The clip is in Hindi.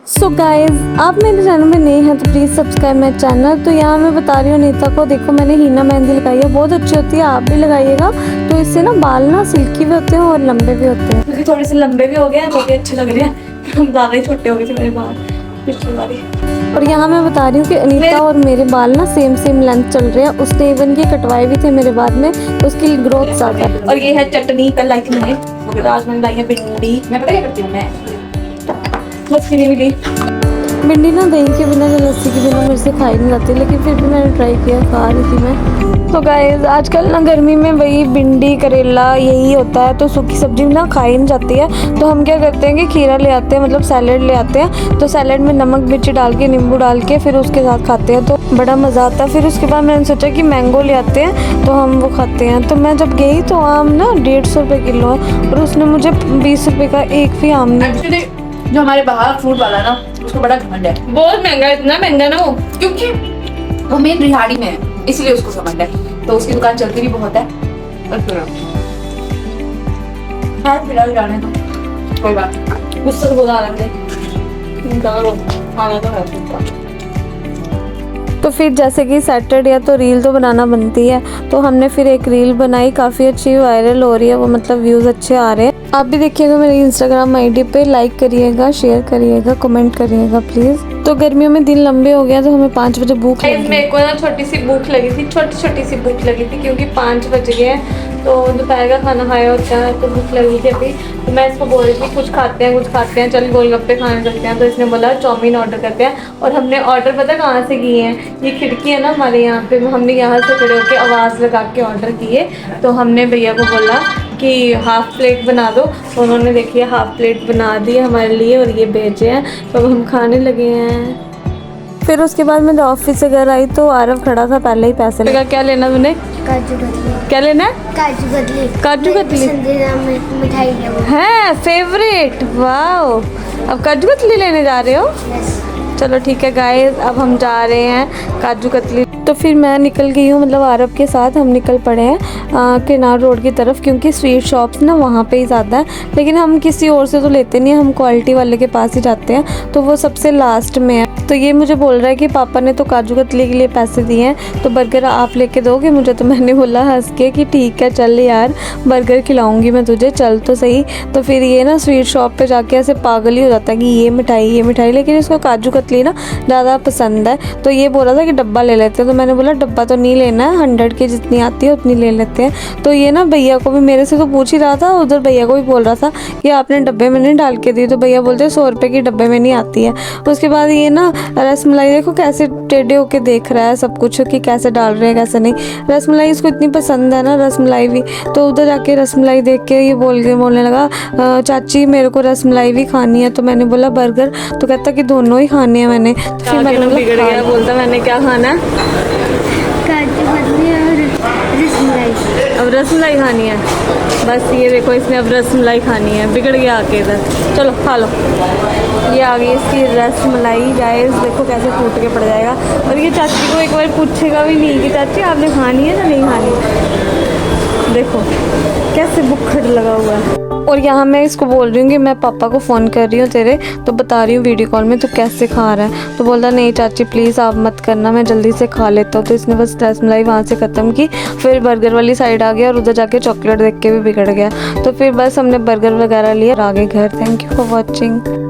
सो गाइज आप मेरे चैनल में नए हैं तो प्लीज़ सब्सक्राइब माई चैनल। तो यहाँ मैं बता रही हूँ नीता को, देखो मैंने हीना मेहंदी लगाई है, बहुत अच्छी होती है, आप भी लगाइएगा। तो इससे ना बाल ना सिल्की भी होते हैं और लंबे भी होते हैं। क्योंकि थोड़े से लंबे भी हो गए हैं, तो भी अच्छे लग रहे हैं। ज़्यादा ही छोटे हो गए थे मेरे बाल पिछली बारी। और यहाँ मैं बता रही हूँ कि अनीता और मेरे बाल ना सेम लेंथ चल रहे हैं। उसने इवन ये कटवाए भी थे मेरे बाद में, तो उसकी ग्रोथ ज़्यादा है। और ये है चटनी, कल लाई थी मैंने, आज मैंने लाई है भिंडी। मैं पता क्या करती हूँ, मैं लस्सी नहीं मिली, भिंडी ना दही के बिना या लस्सी के बिना मेरे से खाई नहीं जाती, लेकिन फिर भी मैंने ट्राई किया, खा रही थी मैं। तो गाइस आजकल ना गर्मी में वही भिंडी करेला यही होता है, तो सूखी सब्जी ना खाई नहीं जाती है। तो हम क्या करते हैं कि खीरा ले आते हैं, मतलब सैलेड ले आते हैं। तो सैलेड में नमक मिर्ची डाल के नींबू डाल के फिर उसके साथ खाते हैं, तो बड़ा मज़ा आता है। फिर उसके बाद मैंने सोचा कि मैंगो ले आते हैं तो हम वो खाते हैं। तो मैं जब गई तो आम ना 150 रुपये किलो है, और उसने मुझे 20 रुपये का एक भी आम नहीं। एक्चुअली जो हमारे बाहर फ्रूट वाला ना, उसको बड़ा घमंड है, बहुत महंगा है, इतना महंगा ना वो, क्योंकि वो मेन रिहाड़ी में है, इसलिए उसको घमंड है। तो उसकी दुकान चलती भी बहुत है। और फिलहाल जाने दो, कोई बात नहीं, गुस्सा तो बहुत आ रहा है, खाना तो है। तो फिर जैसे कि सैटरडे है तो रील तो बनाना बनती है, तो हमने फिर एक रील बनाई, काफ़ी अच्छी वायरल हो रही है वो, मतलब व्यूज़ अच्छे आ रहे हैं। आप भी देखिएगा मेरे इंस्टाग्राम आईडी पे, लाइक करिएगा, शेयर करिएगा, कमेंट करिएगा प्लीज़। तो गर्मियों में दिन लंबे हो गया तो हमें 5 बजे भूख लगी। मेरे को ना छोटी सी भूख लगी थी, छोटी सी भूख लगी थी, क्योंकि 5 बज गए हैं, तो दोपहर का खाना खाया होता है, तो भूख लगी थी अभी। तो मैं इसको बोल रही थी कुछ खाते हैं, चल गोलगप्पे खाने चलते हैं। तो इसने बोला चाउमीन ऑर्डर करते हैं, और हमने ऑर्डर पता कहाँ से किए हैं, ये खिड़की है ना हमारे यहाँ पे, हमने यहाँ से खड़े होकर आवाज़ लगा के ऑर्डर किए। तो हमने भैया को बोला कि हाफ़ प्लेट बना दो, तो उन्होंने देखिए हाफ़ प्लेट बना दी है हमारे लिए, और ये भेजे हैं, तो अब हम खाने लगे हैं। फिर उसके बाद मैं ऑफिस से घर आई तो आरव खड़ा था, पहले ही पैसे लगा। क्या लेना तूने? काजू कतली। क्या लेना है? काजू कतली। काजू कतली मिठाई है वो। है फेवरेट, वाओ। अब काजू कतली लेने जा रहे हो? चलो ठीक है गाइस, अब हम जा रहे हैं काजू कतली। तो फिर मैं निकल गई हूँ, मतलब आरब के साथ हम निकल पड़े हैं किनार रोड की तरफ, क्योंकि स्वीट शॉप्स ना वहाँ पे ही ज़्यादा है। लेकिन हम किसी और से तो लेते नहीं हैं, हम क्वालिटी वाले के पास ही जाते हैं, तो वो सबसे लास्ट में है। तो ये मुझे बोल रहा है कि पापा ने तो काजू कतली के लिए पैसे दिए हैं, तो बर्गर आप लेके दोगे मुझे? तो मैंने बोला हंस के कि ठीक है चल यार, बर्गर खिलाऊंगी मैं तुझे, चल तो सही। तो फिर ये ना स्वीट शॉप पे जाके ऐसे पागल ही हो जाता है कि ये मिठाई, लेकिन इसको काजू कतली ना ज़्यादा पसंद है। तो ये बोल रहा था कि डब्बा ले लेते हैं, तो मैंने बोला डब्बा तो नहीं लेना है, 100 की जितनी आती है उतनी ले लेते हैं। तो ये ना भैया को भी, मेरे से तो पूछ ही रहा था, उधर भैया को भी बोल रहा था कि आपने डब्बे में नहीं डाल के दी, तो भैया बोलते 100 रुपये की डब्बे में नहीं आती है। उसके बाद ये ना रसमलाई देखो कैसे टेढ़े होके देख रहा है सब कुछ, कि कैसे डाल रहे हैं कैसे नहीं। रसमलाई इसको इतनी पसंद है ना, रसमलाई भी। तो उधर जाके रसमलाई देख के ये बोलने लगा चाची मेरे को रसमलाई भी खानी है। तो मैंने बोला बर्गर, तो कहता कि दोनों ही खाने हैं मैंने। तो फिर मैंने बिगड़ गया, बोलता मैंने क्या खाना है, काजू कतली और रसमलाई। अब रसमलाई खानी है, बस ये देखो इसने अब रसमलाई खानी है, बिगड़ गया आके इधर। चलो खा लो। ये आ गई इसकी रसमलाई गाइस, देखो कैसे फूट के पड़ जाएगा। और ये चाची को एक बार पूछेगा भी नहीं कि चाची आपने खानी है या नहीं खानी, देखो कैसे बुक्खड़ लगा हुआ है। और यहाँ मैं इसको बोल रही हूँ कि मैं पापा को फ़ोन कर रही हूँ तेरे, तो बता रही हूँ वीडियो कॉल में, तो कैसे खा रहा है। तो बोलता नहीं चाची प्लीज़ आप मत करना, मैं जल्दी से खा लेता हूँ। तो इसने बस रसमलाई वहाँ से ख़त्म की, फिर बर्गर वाली साइड आ गया, और उधर जाके चॉकलेट देख के भी बिगड़ गया। तो फिर बस हमने बर्गर वगैरह लिया और आ गए घर। Thank you for watching.